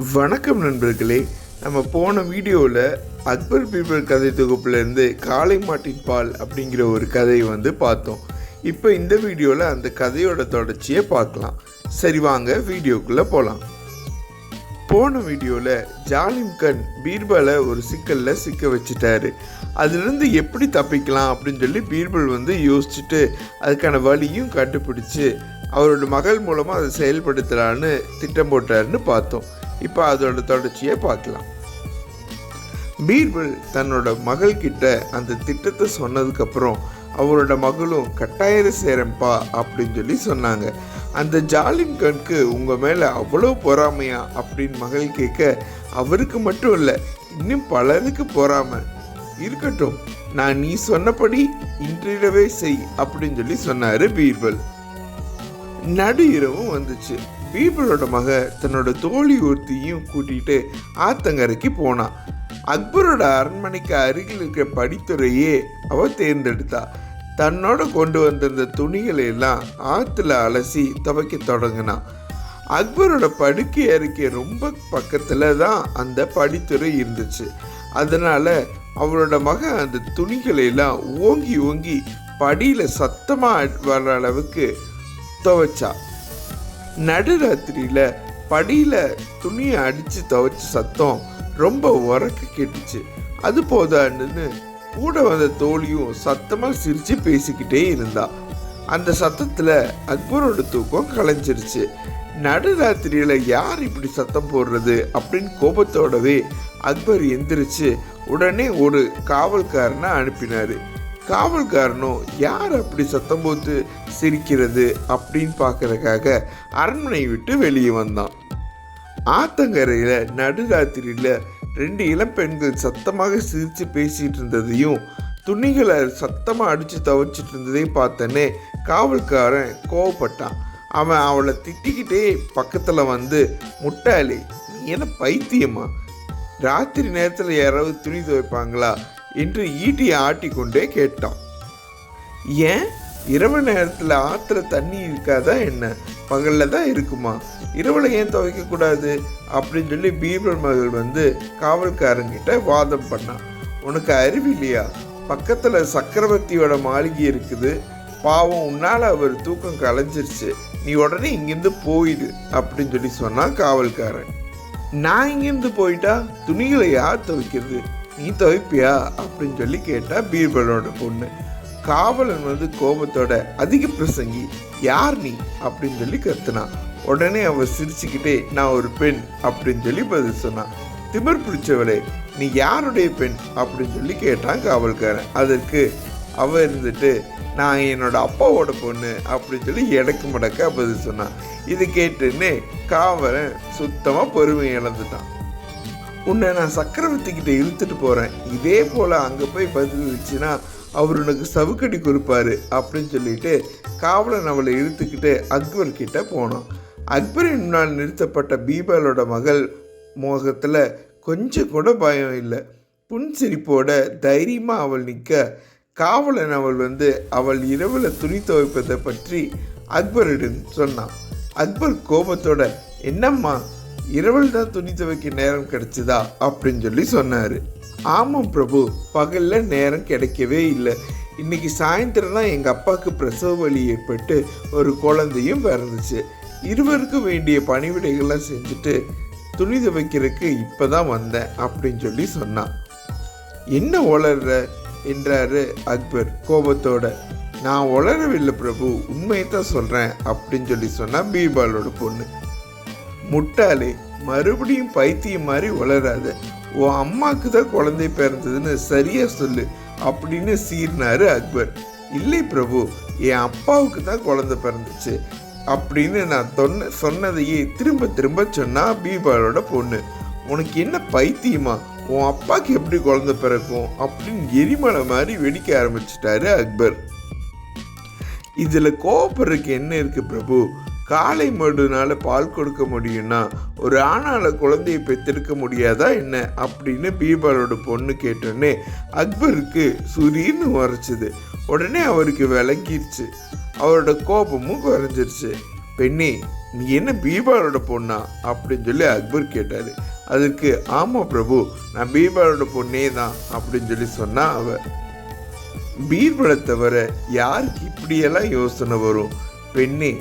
வணக்கம் நண்பர்களே. நம்ம போன வீடியோவில் அக்பர் பீர்பல் கதை தொகுப்புலேருந்து காளை மாட்டின் பால் அப்படிங்கிற ஒரு கதையை பார்த்தோம். இப்போ இந்த வீடியோவில் அந்த கதையோட தொடர்ச்சியை பார்க்கலாம். சரி, வாங்க வீடியோக்குள்ளே போகலாம். போன வீடியோவில் ஜாலிம் கன் பீர்பலை ஒரு சிக்கலில் சிக்க வச்சுட்டாரு. அதுலேருந்து எப்படி தப்பிக்கலாம் அப்படின்னு சொல்லி பீர்பல் யோசிச்சுட்டு அதுக்கான வழியும் கண்டுபிடிச்சு அவரோட மகள் மூலமாக அதை செயல்படுத்தலான்னு திட்டம் போட்டாருன்னு பார்த்தோம். இப்போ அதோட தொடர்ச்சியை பார்க்கலாம். பீர்பல் தன்னோட மகள்கிட்ட அந்த திட்டத்தை சொன்னதுக்கப்புறம் அவரோட மகளும் கட்டாயிர சேரம்பா அப்படின்னு சொல்லி சொன்னாங்க. அந்த ஜாலிம் கனுக்கு உங்கள் மேலே அவ்வளோ பொறாமையா அப்படின்னு மகள் கேட்க, அவருக்கு மட்டும் இல்லை இன்னும் பலருக்கு பொறாமை இருக்கட்டும், நான் நீ சொன்னபடி இன்றிரவே செய் அப்படின்னு சொல்லி சொன்னார் பீர்பல். நடு இரவும் வந்துச்சு. பீர்பலோட மக தன்னோட தோழி ஒருத்தியும் கூட்டிகிட்டு ஆத்தங்கரைக்கு போனான். அக்பரோட அரண்மனைக்கு அருகில் இருக்கிற படித்துறையே அவள் தேர்ந்தெடுத்தா. தன்னோட கொண்டு வந்திருந்த துணிகளை எல்லாம் ஆற்றுல அலசி துவைக்க தொடங்கினான். அக்பரோட படுக்கை அறைக்கு ரொம்ப பக்கத்தில் தான் அந்த படித்துறை இருந்துச்சு. அதனால் அவளோட மக அந்த துணிகளை எல்லாம் ஓங்கி ஓங்கி படியில் சத்தமாக வர்ற அளவுக்கு துவைச்சா. நடுராத்திரியில் படியில் துணியை அடித்து துவைச்ச சத்தம் ரொம்ப உரக்க கேட்டுச்சு. அது போதான்னு கூட வந்த தோழியும் சத்தமாக சிரித்து பேசிக்கிட்டே இருந்தா. அந்த சத்தத்தில் அக்பரோட தூக்கம் கலைஞ்சிருச்சு. நடுராத்திரியில் யார் இப்படி சத்தம் போடுறது அப்படின்னு கோபத்தோடவே அக்பர் எந்திரிச்சு உடனே ஒரு காவல்காரனை அனுப்பினார். காவல்காரனும் யார் அப்படி சத்தம் போட்டு சிரிக்கிறது அப்படின்னு பார்க்கறதுக்காக அரண்மனை விட்டு வெளியே வந்தான். ஆத்தங்கரையில் நடுராத்திரியில் 2 இளம் பெண்கள் சத்தமாக சிரித்து பேசிகிட்டு இருந்ததையும் துணிகளை சத்தமாக அடித்து துவைச்சிட்டு இருந்ததையும் பார்த்தனே காவல்காரன் கோவப்பட்டான். அவன் அவளை திட்டிக்கிட்டே பக்கத்தில் முட்டாளி, நீ என்ன பைத்தியமா, ராத்திரி நேரத்தில் யாராவது துணி துவைப்பாங்களா என்று ஈட்டியை ஆட்டி கொண்டே கேட்டான். ஏன் இரவு நேரத்தில் ஆற்றுல தண்ணி இருக்காதா என்ன, பகலில் தான் இருக்குமா, இரவில் ஏன் துவைக்கக்கூடாது அப்படின்னு சொல்லி பீர்பல் மகள் காவல்காரங்கிட்ட வாதம் பண்ணான். உனக்கு அறிவு இல்லையா, பக்கத்தில் சக்கரவர்த்தியோட மாளிகை இருக்குது, பாவம் உன்னால் அவர் தூக்கம் கலைஞ்சிருச்சு, நீ உடனே இங்கேருந்து போயிடு அப்படின்னு சொல்லி சொன்னான் காவல்காரன். நான் இங்கேருந்து போயிட்டா துணிகளை யார் துவைக்கிறது, நீ துவைப்பியா அப்படின்னு சொல்லி கேட்டா பீர்பலோட பொண்ணு. காவலன் கோபத்தோட, அதிக பிரசங்கி, யார் நீ அப்படின்னு சொல்லி கத்துனான். உடனே அவ சிரிச்சுக்கிட்டே, நான் ஒரு பெண் அப்படின்னு சொல்லி பதில் சொன்னான். திமிர் பிடிச்சவளே, நீ யாருடைய பெண் அப்படின்னு சொல்லி கேட்டான் காவல்காரன். அதற்கு அவ நான் என்னோட அப்பாவோட பொண்ணு அப்படின்னு சொல்லி எடக்கு மடக்க பதில் சொன்னான். இது கேட்டுன்னு காவலன் சுத்தமாக பொறுமை இழந்துட்டான். உன்னை நான் சக்கரவர்த்திக்கிட்ட இழுத்துட்டு போகிறேன், இதே போல் அங்கே போய் பதில் வச்சுன்னா அவர் உனக்கு சவுக்கடி கொடுப்பாரு அப்படின்னு சொல்லிட்டு காவலன் அவளை இழுத்துக்கிட்டு அக்பர் கிட்ட போனான். அக்பரின் முன்னால் நிறுத்தப்பட்ட பீர்பலோட மகள் முகத்தில் கொஞ்சம் கூட பயம் இல்லை. புன்சிரிப்போட தைரியமாக அவள் நிற்க, காவலன் அவள் அவள் இரவில் துணி துவைப்பதை பற்றி அக்பரிடம் சொன்னான். அக்பர் கோபத்தோட, என்னம்மா இரவில் தான் துணி துவைக்க நேரம் கிடைச்சதா அப்படின்னு சொல்லி சொன்னார். ஆமாம் பிரபு, பகலில் நேரம் கிடைக்கவே இல்லை. இன்னைக்கு சாயந்தரம் தான் எங்கள் அப்பாவுக்கு பிரசவ வலி ஏற்பட்டு ஒரு குழந்தையும் பிறந்துச்சு. இருவருக்கும் வேண்டிய பணிவிடைகள்லாம் செஞ்சுட்டு துணி துவைக்கிறதுக்கு இப்போ தான் வந்தேன் அப்படின்னு சொல்லி சொன்னான். என்ன உளர்ற என்றாரு அக்பர் கோபத்தோட. நான் உளரவில்லை பிரபு, உண்மையை தான் சொல்கிறேன் அப்படின்னு சொல்லி சொன்னா பீர்பலோட பொண்ணு. முட்டாளே, மறுபடியும் பைத்தியம் மாதிரி வளராத, உன் அம்மாவுக்கு தான் குழந்தை பிறந்ததுன்னு சரியா சொல்லு அப்படின்னு சீர்னாரு அக்பர். இல்லை பிரபு, என் அப்பாவுக்கு தான் குழந்தை பிறந்துச்சு அப்படின்னு நான் சொன்னதையே திரும்ப திரும்ப சொன்னா பீர்பலோட பொண்ணு. உனக்கு என்ன பைத்தியமா, உன் அப்பாவுக்கு எப்படி குழந்தை பிறக்கும் அப்படின்னு எரிமலை மாதிரி வெடிக்க ஆரம்பிச்சிட்டாரு அக்பர். இதில் கோபப்படுறதுக்கு என்ன இருக்கு பிரபு, காளை மாடுனால பால் கொடுக்க முடியும்னா ஒரு ஆணால குழந்தையை பெற்றெடுக்க முடியாதா என்ன அப்படின்னு பீர்பலோட பொண்ணு கேட்டோன்னே அக்பருக்கு சுரீர்னு உரைச்சிது. உடனே அவருக்கு விளங்கிருச்சு, அவரோட கோபமும் குறைஞ்சிருச்சு. பெண்ணே, நீ என்ன பீர்பாலோட பொண்ணா அப்படின்னு சொல்லி அக்பர் கேட்டார். அதற்கு ஆமாம் பிரபு, நான் பீர்பாலோட பொண்ணே தான் அப்படின்னு சொல்லி சொன்னா அவ. பீர்பலை தவிர யாருக்கு இப்படியெல்லாம் யோசனை வரும்? பெண்ணே,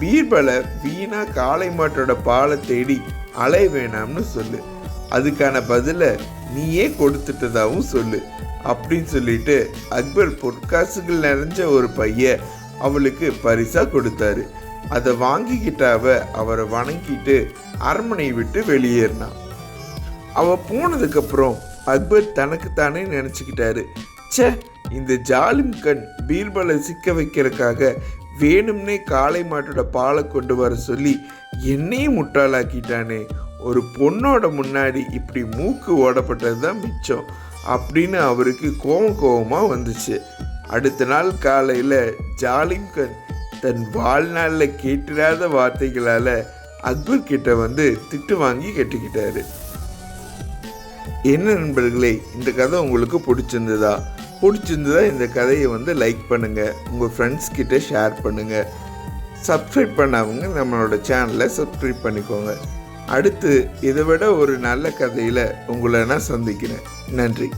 பீர்பலை வீணா காளை மாட்டோட பாலை தேடி அலைய வேணாம்னு சொல்லு, அதுக்கான பதிலை நீயே கொடுத்துட்டதாகவும் சொல்லு அப்படின்னு சொல்லிட்டு அக்பர் பொற்காசுகள் நிறைஞ்ச ஒரு பைய அவளுக்கு பரிசா கொடுத்தாரு. அதை வாங்கிக்கிட்ட அவரை வணங்கிட்டு அரண்மனையை விட்டு வெளியேறினான். அவ போனதுக்கப்புறம் அக்பர் தனக்குத்தானே நினச்சிக்கிட்டாரு, ச்சே, இந்த ஜாலிம் கண் பீர்பலை சிக்க வைக்கிறதுக்காக வேணும்னே காளை மாட்டோட பாலை கொண்டு வர சொல்லி என்னையும் முட்டாளாக்கிட்டானே, ஒரு பொண்ணோட முன்னாடி இப்படி மூக்கு ஓடப்பட்டது தான் மிச்சம் அப்படின்னு அவருக்கு கோபமாக வந்துச்சு. அடுத்த நாள் காலையில் ஜாலிம் கண் தன் வாழ்நாளில் கேட்டிராத வார்த்தைகளால் அக்பர் கிட்ட வந்து திட்டு வாங்கி கட்டிக்கிட்டாரு. என்ன நண்பர்களே, இந்த கதை உங்களுக்கு பிடிச்சிருந்ததா இந்த கதையை வந்து லைக் பண்ணுங்கள், உங்கள் ஃப்ரெண்ட்ஸ் கிட்ட ஷேர் பண்ணுங்கள். சப்ஸ்கிரைப் பண்ணவங்க நம்மளோட சேனலை சப்ஸ்கிரைப் பண்ணிக்கோங்க. அடுத்து இதை விட ஒரு நல்ல கதையில் உங்களை நான் சந்திக்கிறேன். நன்றி.